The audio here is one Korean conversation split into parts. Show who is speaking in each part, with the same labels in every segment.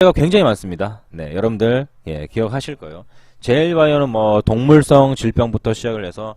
Speaker 1: 가 굉장히 많습니다. 네, 여러분들 기억하실 거예요. 제일바이오는 뭐 동물성 질병부터 시작을 해서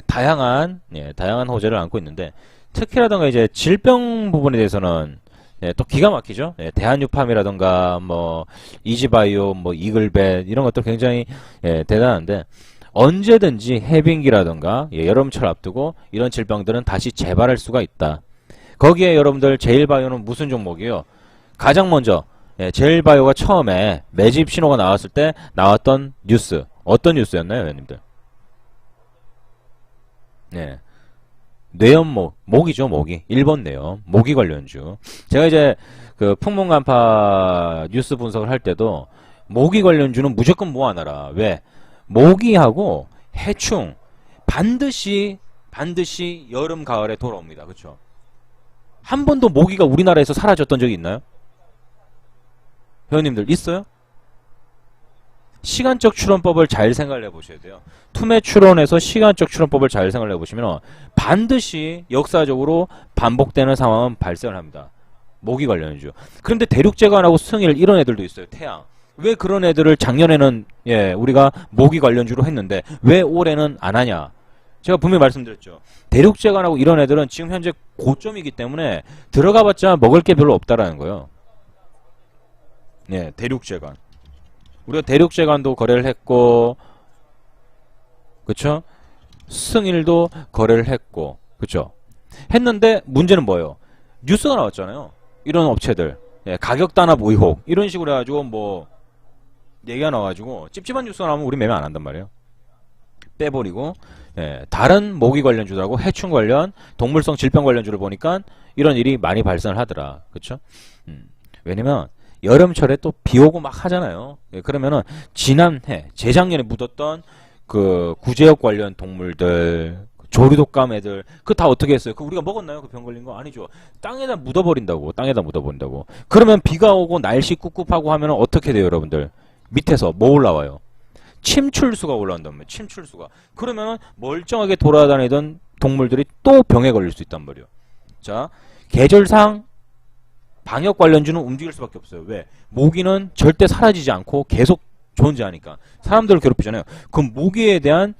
Speaker 1: 다양한 호재를 안고 있는데 특히라든가 이제 질병 부분에 대해서는 또 기가 막히죠. 대한유팜이라든가 뭐 이지바이오, 뭐 이글벳 이런 것들 굉장히 대단한데 언제든지 해빙기라든가 여름철 앞두고 이런 질병들은 다시 재발할 수가 있다. 거기에 여러분들 제일바이오는 무슨 종목이요? 가장 먼저 제일바이오가 처음에 매집 신호가 나왔을 때 나왔던 뉴스 어떤 뉴스였나요, 회원님들? 뇌염목, 모기죠, 모기. 1번 뇌염, 모기 관련주. 제가 이제 그 풍문간파 뉴스 분석을 할 때도 모기 관련주는 무조건 모아놔라. 왜? 모기하고 해충 반드시 여름 가을에 돌아옵니다. 그렇죠? 한 번도 모기가 우리나라에서 사라졌던 적이 있나요? 회원님들 있어요? 시간적 추론법을 잘 생각을 해보셔야 돼요. 투매 추론에서 시간적 추론법을 잘 생각을 해보시면 반드시 역사적으로 반복되는 상황은 발생을 합니다. 모기 관련주. 그런데 대륙제관하고 승일 이런 애들도 있어요. 태양. 왜 그런 애들을 작년에는 우리가 모기 관련주로 했는데 왜 올해는 안 하냐? 제가 분명히 말씀드렸죠. 대륙제관하고 이런 애들은 지금 현재 고점이기 때문에 들어가봤자 먹을 게 별로 없다라는 거예요. 대륙제관. 우리가 대륙제관도 거래를 했고, 그쵸? 승일도 거래를 했고, 그쵸? 했는데 문제는 뭐예요? 뉴스가 나왔잖아요. 이런 업체들 가격 단합 의혹 이런 식으로 해가지고 뭐 얘기가 나와가지고 찝찝한 뉴스가 나오면 우리 매매 안 한단 말이에요. 빼버리고 다른 모기 관련주들하고 해충 관련 동물성 질병 관련주를 보니까 이런 일이 많이 발생을 하더라. 그쵸? 왜냐면 여름철에 또 비 오고 막 하잖아요. 그러면은 지난해 재작년에 묻었던 그 구제역 관련 동물들 조류독감 애들 그 다 어떻게 했어요? 그 우리가 먹었나요? 그 병 걸린 거? 아니죠. 땅에다 묻어버린다고. 그러면 비가 오고 날씨 꿉꿉하고 하면 어떻게 돼요, 여러분들? 밑에서 뭐 올라와요? 침출수가 올라온단 말이에요. 침출수가. 그러면 멀쩡하게 돌아다니던 동물들이 또 병에 걸릴 수 있단 말이에요. 자, 계절상 방역 관련주는 움직일 수밖에 없어요. 왜? 모기는 절대 사라지지 않고 계속 존재하니까. 사람들을 괴롭히잖아요. 그럼 모기에 대한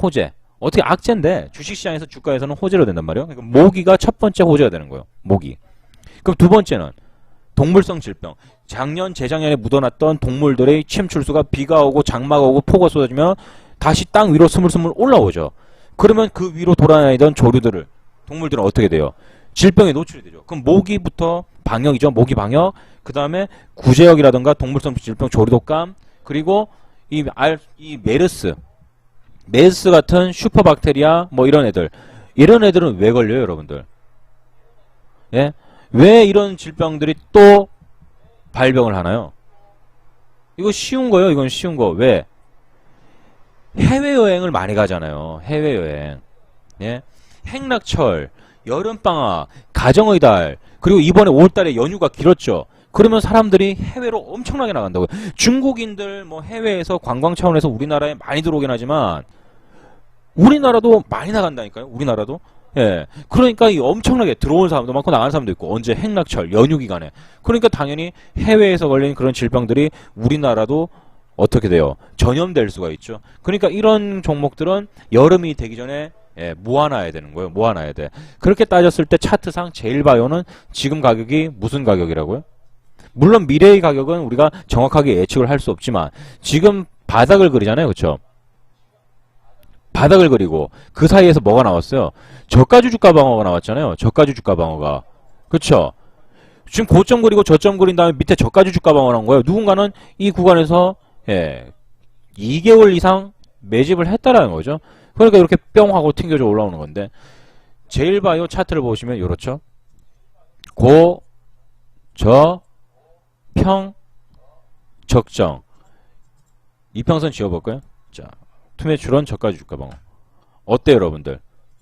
Speaker 1: 호재. 어떻게 악재인데 주식시장에서 주가에서는 호재로 된단 말이에요. 그러니까 모기가 첫 번째 호재가 되는 거예요. 모기. 그럼 두 번째는 동물성 질병. 작년, 재작년에 묻어놨던 동물들의 침출수가 비가 오고 장마가 오고 폭우가 쏟아지면 다시 땅 위로 스물스물 올라오죠. 그러면 그 위로 돌아다니던 조류들을, 동물들은 어떻게 돼요? 질병에 노출이 되죠. 그럼 모기부터 방역이죠. 모기 방역. 그 다음에 구제역이라든가 동물성 질병 조류독감. 그리고 이 메르스 같은 슈퍼박테리아 뭐 이런 애들. 이런 애들은 왜 걸려요, 여러분들? 왜 이런 질병들이 또 발병을 하나요? 이거 쉬운 거예요. 이건 쉬운 거. 왜? 해외여행을 많이 가잖아요. 해외여행. 행락철, 여름방학, 가정의 달, 그리고 이번에 5월달에 연휴가 길었죠. 그러면 사람들이 해외로 엄청나게 나간다고요. 중국인들 뭐 해외에서 관광 차원에서 우리나라에 많이 들어오긴 하지만 우리나라도 많이 나간다니까요. 우리나라도. 그러니까 이 엄청나게 들어온 사람도 많고 나가는 사람도 있고 언제 행락철, 연휴 기간에. 그러니까 당연히 해외에서 걸린 그런 질병들이 우리나라도 어떻게 돼요? 전염될 수가 있죠. 그러니까 이런 종목들은 여름이 되기 전에 모아놔야 되는 거예요. 모아놔야 돼. 그렇게 따졌을 때 차트상 제일바이오는 지금 가격이 무슨 가격이라고요? 물론 미래의 가격은 우리가 정확하게 예측을 할 수 없지만 지금 바닥을 그리잖아요. 그렇죠? 바닥을 그리고 그 사이에서 뭐가 나왔어요? 저가주 주가 방어가 나왔잖아요. 저가주 주가 방어가. 그렇죠? 지금 고점 그리고 저점 그린 다음에 밑에 저가주 주가 방어 나온 거예요. 누군가는 이 구간에서 2개월 이상 매집을 했다라는 거죠. 그러니까 이렇게 뿅 하고 튕겨져 올라오는 건데 제일바이오 차트를 보시면 이렇죠. 고, 저, 평, 적정. 이평선 지워볼까요? 자, 투매출원 저가주 주가 방어. 어때요, 여러분들?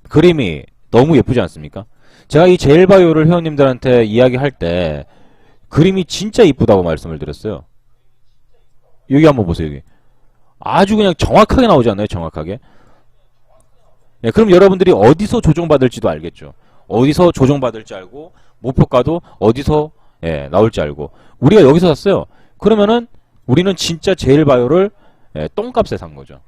Speaker 1: 그림이 너무 예쁘지 않습니까? 제가 이 제일바이오를 회원님들한테 이야기할 때 그림이 진짜 이쁘다고 말씀을 드렸어요. 여기 한번 보세요. 여기 아주 그냥 정확하게 나오지 않나요? 정확하게. 그럼 여러분들이 어디서 조정받을지도 알겠죠. 어디서 조정받을지 알고 목표가도 어디서 예, 나올지 알고 우리가 여기서 샀어요. 그러면은 우리는 진짜 제일바이오를 예, 똥값에 산 거죠.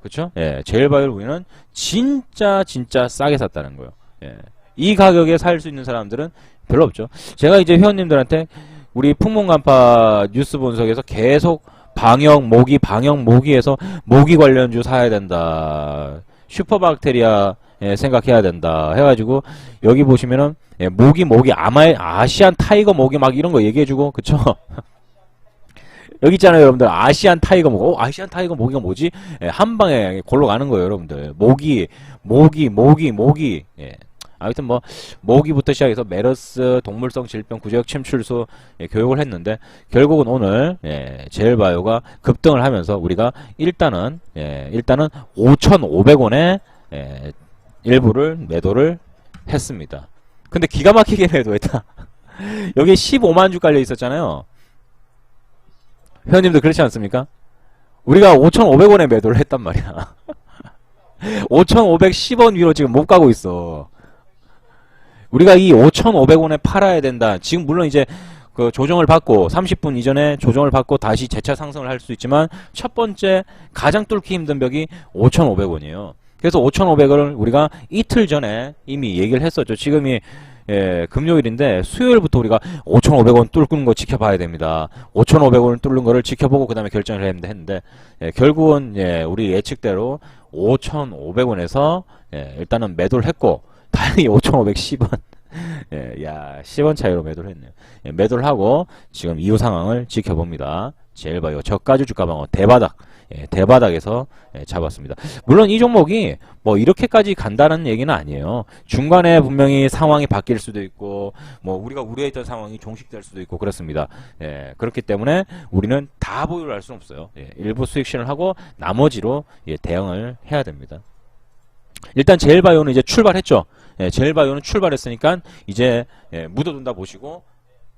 Speaker 1: 그쵸? 예, 제일바이오를 우리는 진짜 싸게 샀다는 거예요. 예, 이 가격에 살 수 있는 사람들은 별로 없죠. 제가 이제 회원님들한테 우리 풍문간파 뉴스 분석에서 계속 방역 모기에서 모기 관련주 사야 된다. 슈퍼박테리아 생각해야 된다. 해가지고 여기 보시면은 예, 모기 아시안 타이거 모기 막 이런 거 얘기해주고 그쵸? 여기 있잖아요 여러분들 아시안 타이거 모기. 아시안 타이거 모기가 뭐지? 예, 한 방에 골로 가는 거예요 여러분들. 모기. 예. 아무튼 뭐 모기부터 시작해서 메르스, 동물성 질병, 구제역 침출수 예, 교육을 했는데 결국은 오늘 예, 제일바이오가 급등을 하면서 우리가 일단은 5,500원에 예, 일부를 매도를 했습니다. 근데 기가 막히게 매도했다. 여기 15만 주 깔려 있었잖아요. 회원님들 그렇지 않습니까? 우리가 5,500원에 매도를 했단 말이야. 5,510원 위로 지금 못 가고 있어. 우리가 이 5,500원에 팔아야 된다. 지금 물론 이제 그 조정을 받고 30분 이전에 조정을 받고 다시 재차 상승을 할 수 있지만 첫 번째 가장 뚫기 힘든 벽이 5,500원이에요. 그래서 5,500원을 우리가 이틀 전에 이미 얘기를 했었죠. 지금이 예, 금요일인데 수요일부터 우리가 5,500원 뚫는 거 지켜봐야 됩니다. 5,500원을 뚫는 거를 지켜보고 그 다음에 결정을 해야 되는데 예, 결국은 예, 우리 예측대로 5,500원에서 예, 일단은 매도를 했고 다행히 5,510원 예, 야 10원 차이로 매도를 했네요. 예, 매도를 하고 지금 이후 상황을 지켜봅니다. 제일바이오 저가주 주가 방어 대바닥 예, 대바닥에서 예, 잡았습니다. 물론 이 종목이 뭐 이렇게까지 간다는 얘기는 아니에요. 중간에 분명히 상황이 바뀔 수도 있고 뭐 우리가 우려했던 상황이 종식될 수도 있고 그렇습니다. 예, 그렇기 때문에 우리는 다 보유를 할 수는 없어요. 예, 일부 수익 실현을 하고 나머지로 예, 대응을 해야 됩니다. 일단 제일바이오는 이제 출발했죠. 예, 제일바이오는 출발했으니까 이제 예, 묻어둔다 보시고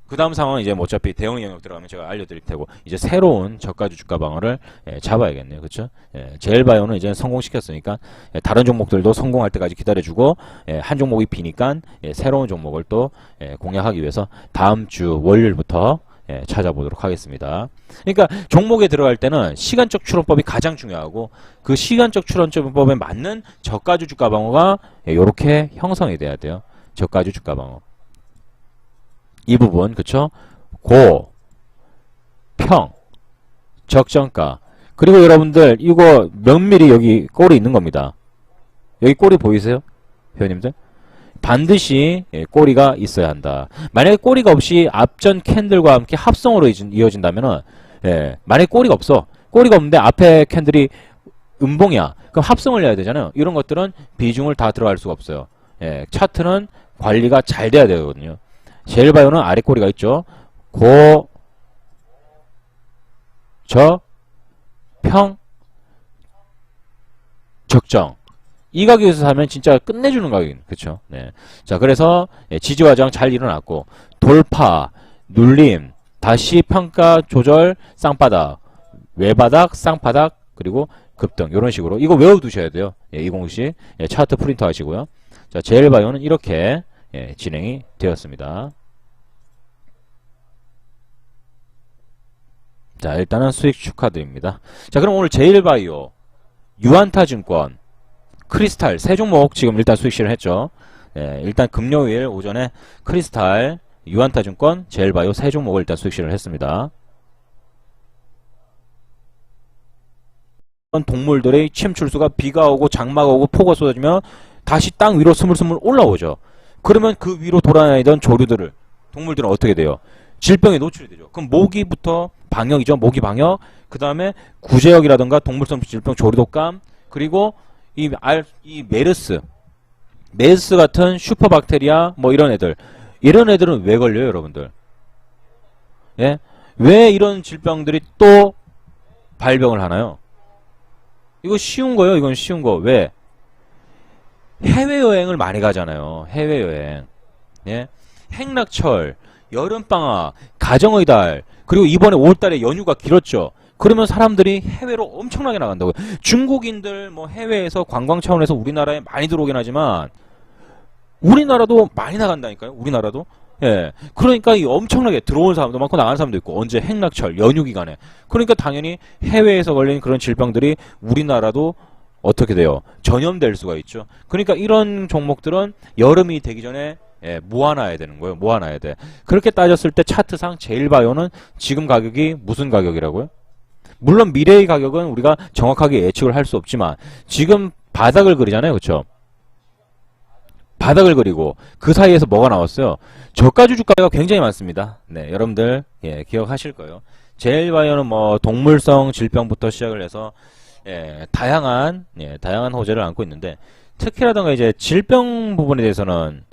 Speaker 1: 그 다음 상황은 이제 뭐 어차피 대응 영역 들어가면 제가 알려드릴 테고 이제 새로운 저가주 주가 방어를 예, 잡아야겠네요. 그쵸? 예, 제일바이오는 이제 성공시켰으니까 예, 다른 종목들도 성공할 때까지 기다려주고 예, 한 종목이 비니까 예, 새로운 종목을 또 예, 공략하기 위해서 다음 주 월요일부터 예, 찾아보도록 하겠습니다. 그러니까 종목에 들어갈 때는 시간적 추론법이 가장 중요하고 그 시간적 추론법에 맞는 저가주 주가 방어가 이렇게 형성이 돼야 돼요. 저가주 주가 방어. 이 부분 그쵸? 고, 평, 적정가. 그리고 여러분들 이거 몇 미리 여기 꼴이 있는 겁니다. 여기 꼴이 보이세요? 회원님들? 반드시 예, 꼬리가 있어야 한다. 만약에 꼬리가 없이 앞전 캔들과 함께 합성으로 이어진다면은 예, 만약에 꼬리가 없어. 꼬리가 없는데 앞에 캔들이 음봉이야. 그럼 합성을 해야 되잖아요. 이런 것들은 비중을 다 들어갈 수가 없어요. 예, 차트는 관리가 잘 돼야 되거든요. 제일바이오는 아래 꼬리가 있죠. 고, 저, 평, 적정. 이 가격에서 사면 진짜 끝내주는 가격입니다. 그쵸? 네. 자, 그래서, 예, 지지화장 잘 일어났고, 돌파, 눌림, 다시 평가 조절, 쌍바닥, 외바닥, 쌍바닥, 그리고 급등. 요런 식으로. 이거 외워두셔야 돼요. 예, 이 공식. 예, 차트 프린터 하시고요. 자, 제일바이오는 이렇게, 예, 진행이 되었습니다. 자, 일단은 수익 축하드립니다. 자, 그럼 오늘 제일바이오, 유안타증권, 크리스탈 세 종목 지금 일단 수익 실현 했죠. 예, 일단 금요일 오전에 크리스탈, 유안타증권, 제일바이오 세 종목을 일단 수익 실현 했습니다. 동물들의 침출수가 비가 오고 장마가 오고 폭우가 쏟아지면 다시 땅 위로 스물스물 올라오죠. 그러면 그 위로 돌아다니던 조류들을 동물들은 어떻게 돼요? 질병에 노출이 되죠. 그럼 모기부터 방역이죠. 모기 방역. 그 다음에 구제역이라든가 동물성 질병 조류독감 그리고 이 메르스 같은 슈퍼박테리아 뭐 이런 애들은 왜 걸려요, 여러분들? 예? 왜 이런 질병들이 또 발병을 하나요? 이거 쉬운 거예요. 이건 쉬운 거. 왜? 해외여행을 많이 가잖아요. 해외여행. 예? 행락철, 여름방학, 가정의 달, 그리고 이번에 5월달에 연휴가 길었죠. 그러면 사람들이 해외로 엄청나게 나간다고요. 중국인들 뭐 해외에서 관광 차원에서 우리나라에 많이 들어오긴 하지만 우리나라도 많이 나간다니까요. 우리나라도. 예. 그러니까 이 엄청나게 들어온 사람도 많고 나가는 사람도 있고 언제 행락철 연휴 기간에 그러니까 당연히 해외에서 걸린 그런 질병들이 우리나라도 어떻게 돼요? 전염될 수가 있죠. 그러니까 이런 종목들은 여름이 되기 전에 예, 모아놔야 되는 거예요. 모아놔야 돼. 그렇게 따졌을 때 차트상 제일바이오는 지금 가격이 무슨 가격이라고요? 물론 미래의 가격은 우리가 정확하게 예측을 할 수 없지만 지금 바닥을 그리잖아요. 그렇죠? 바닥을 그리고 그 사이에서 뭐가 나왔어요? 저가 주가가 굉장히 많습니다. 네, 여러분들 예, 기억하실 거예요. 제일바이오는 뭐 동물성 질병부터 시작을 해서 다양한 호재를 안고 있는데 특히라던가 이제 질병 부분에 대해서는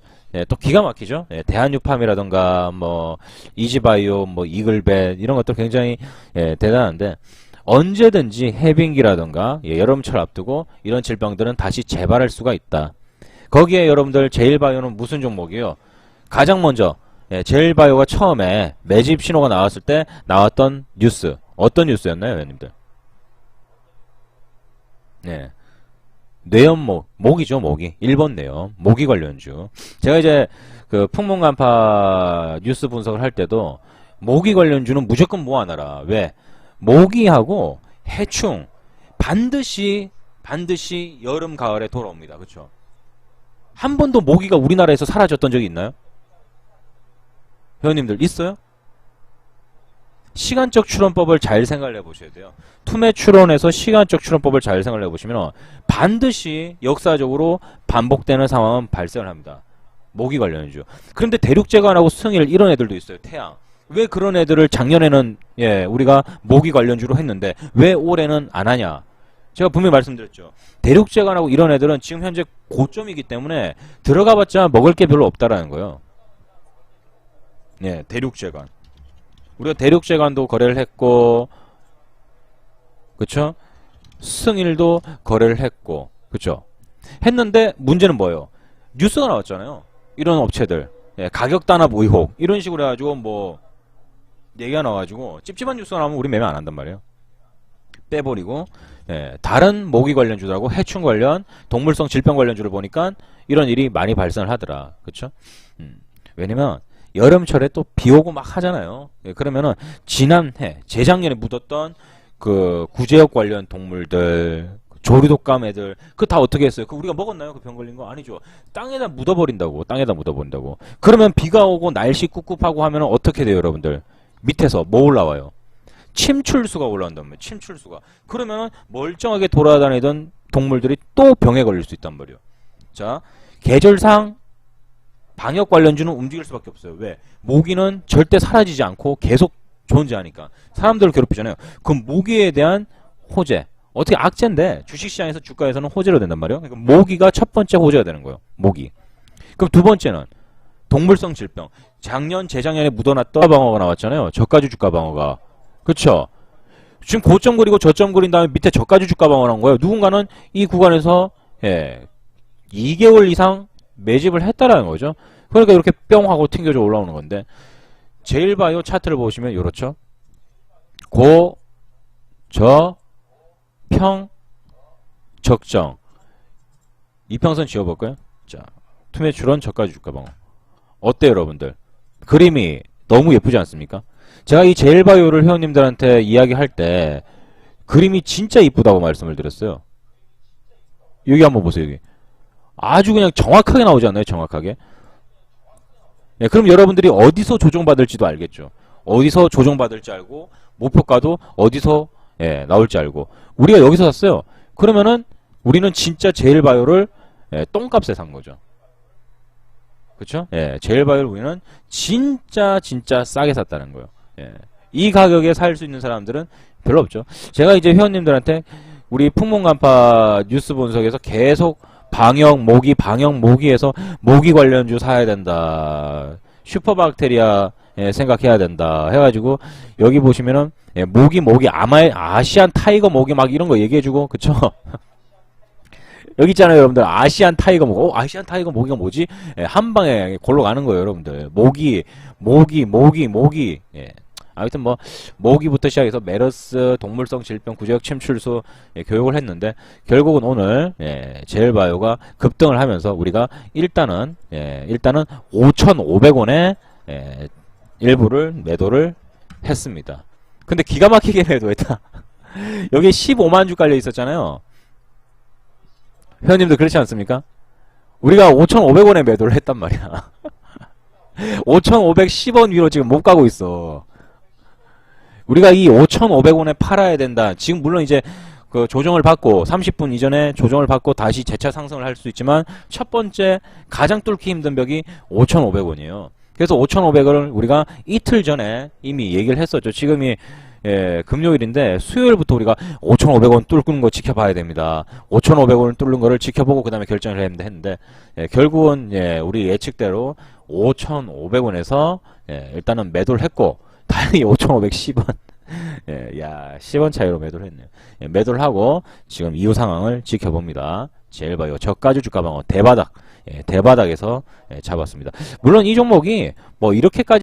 Speaker 1: 또 기가 막히죠. 대한유팜이라던가 뭐 이지바이오, 뭐 이글벳 이런 것도 굉장히 대단한데 언제든지 해빙기라던가 여름철 앞두고 이런 질병들은 다시 재발할 수가 있다. 거기에 여러분들 제일바이오는 무슨 종목이요? 가장 먼저 제일바이오가 처음에 매집 신호가 나왔을 때 나왔던 뉴스 어떤 뉴스였나요, 회원님들? 네. 뇌염목, 모기죠, 모기. 1번 뇌염, 모기 관련주. 제가 이제 그 풍문간파 뉴스 분석을 할 때도 모기 관련주는 무조건 모아놔라. 왜? 모기하고 해충 반드시 여름 가을에 돌아옵니다. 그렇죠? 한 번도 모기가 우리나라에서 사라졌던 적이 있나요? 회원님들 있어요? 시간적 추론법을 잘 생각을 해보셔야 돼요. 투매 추론에서 시간적 추론법을 잘 생각을 해보시면 반드시 역사적으로 반복되는 상황은 발생을 합니다. 모기 관련주. 그런데 대륙제관하고 승일 이런 애들도 있어요. 태양. 왜 그런 애들을 작년에는 우리가 모기 관련주로 했는데 왜 올해는 안 하냐? 제가 분명히 말씀드렸죠. 대륙제관하고 이런 애들은 지금 현재 고점이기 때문에 들어가봤자 먹을 게 별로 없다라는 거예요. 대륙제관. 우리가 대륙제관도 거래를 했고, 그쵸? 승일도 거래를 했고, 그쵸? 했는데 문제는 뭐예요? 뉴스가 나왔잖아요. 이런 업체들 가격 단합 의혹 이런 식으로 해가지고 뭐 얘기가 나와가지고 찝찝한 뉴스가 나오면 우리 매매 안 한단 말이에요. 빼버리고 다른 모기 관련주들하고 해충 관련 동물성 질병 관련주를 보니까 이런 일이 많이 발생을 하더라. 그쵸? 왜냐면 여름철에 또 비 오고 막 하잖아요. 그러면은 지난해 재작년에 묻었던 그 구제역 관련 동물들 조류독감 애들 그 다 어떻게 했어요? 그 우리가 먹었나요? 그 병 걸린 거 아니죠. 땅에다 묻어버린다고. 그러면 비가 오고 날씨 꿉꿉하고 하면은 어떻게 돼요, 여러분들? 밑에서 뭐 올라와요? 침출수가 올라온단 말이에요. 침출수가. 그러면은 멀쩡하게 돌아다니던 동물들이 또 병에 걸릴 수 있단 말이에요. 자, 계절상 방역 관련주는 움직일 수밖에 없어요. 왜? 모기는 절대 사라지지 않고 계속 존재하니까. 사람들을 괴롭히잖아요. 그럼 모기에 대한 호재. 어떻게 악재인데 주식시장에서 주가에서는 호재로 된단 말이에요. 그러니까 모기가 첫 번째 호재가 되는 거예요. 모기. 그럼 두 번째는 동물성 질병. 작년, 재작년에 묻어놨던 주가방어가 나왔잖아요. 저가주 주가방어가. 그쵸? 지금 고점 그리고 저점 그린 다음에 밑에 저가주 주가방어 나온 거예요. 누군가는 이 구간에서 2개월 이상 매집을 했다라는 거죠. 그러니까 이렇게 뿅 하고 튕겨져 올라오는 건데 제일바이오 차트를 보시면 이렇죠. 고, 저, 평, 적정. 이평선 지워볼까요? 자, 투매출원 저가주 주가방어. 어때요, 여러분들? 그림이 너무 예쁘지 않습니까? 제가 이 제일바이오를 회원님들한테 이야기할 때 그림이 진짜 이쁘다고 말씀을 드렸어요. 여기 한번 보세요. 여기 아주 그냥 정확하게 나오지 않나요? 정확하게. 그럼 여러분들이 어디서 조정받을지도 알겠죠. 어디서 조정받을지 알고 목표가도 어디서 나올지 알고 우리가 여기서 샀어요. 그러면은 우리는 진짜 제일바이오를 똥값에 산 거죠. 그쵸? 제일바이오를 우리는 진짜 싸게 샀다는 거예요. 이 가격에 살 수 있는 사람들은 별로 없죠. 제가 이제 회원님들한테 우리 풍문간파 뉴스 분석에서 계속 방역 모기에서 모기 관련주 사야 된다. 슈퍼박테리아 생각해야 된다. 해가지고 여기 보시면은 모기 아시안 타이거 모기 막 이런 거 얘기해주고 그쵸? 여기 있잖아요, 여러분들. 아시안 타이거 모기. 아시안 타이거 모기가 뭐지? 한 방에 골로 가는 거예요, 여러분들. 모기. 아무튼 뭐 모기부터 시작해서 메르스, 동물성 질병, 구제역 침출수 교육을 했는데 결국은 오늘 제일바이오가 급등을 하면서 우리가 일단은 5,500원에 예, 일부를 매도를 했습니다. 근데 기가 막히게 매도했다. 여기 15만 주 깔려 있었잖아요. 회원님도 그렇지 않습니까? 우리가 5,500원에 매도를 했단 말이야. 5,510원 위로 지금 못 가고 있어. 우리가 이 5,500원에 팔아야 된다. 지금 물론 이제 그 조정을 받고 30분 이전에 조정을 받고 다시 재차 상승을 할 수 있지만 첫 번째 가장 뚫기 힘든 벽이 5,500원이에요. 그래서 5,500원을 우리가 이틀 전에 이미 얘기를 했었죠. 지금이 금요일인데 수요일부터 우리가 5,500원 뚫는 거 지켜봐야 됩니다. 5,500원을 뚫는 거를 지켜보고 그 다음에 결정을 해야 했는데 결국은 우리 예측대로 5,500원에서 일단은 매도를 했고 다행히 5,510원 야 10원 차이로 매도를 했네요. 매도를 하고 지금 이후 상황을 지켜봅니다. 제일바이오 저가주 주가 방어 대바닥 대바닥에서 잡았습니다. 물론 이 종목이 뭐 이렇게까지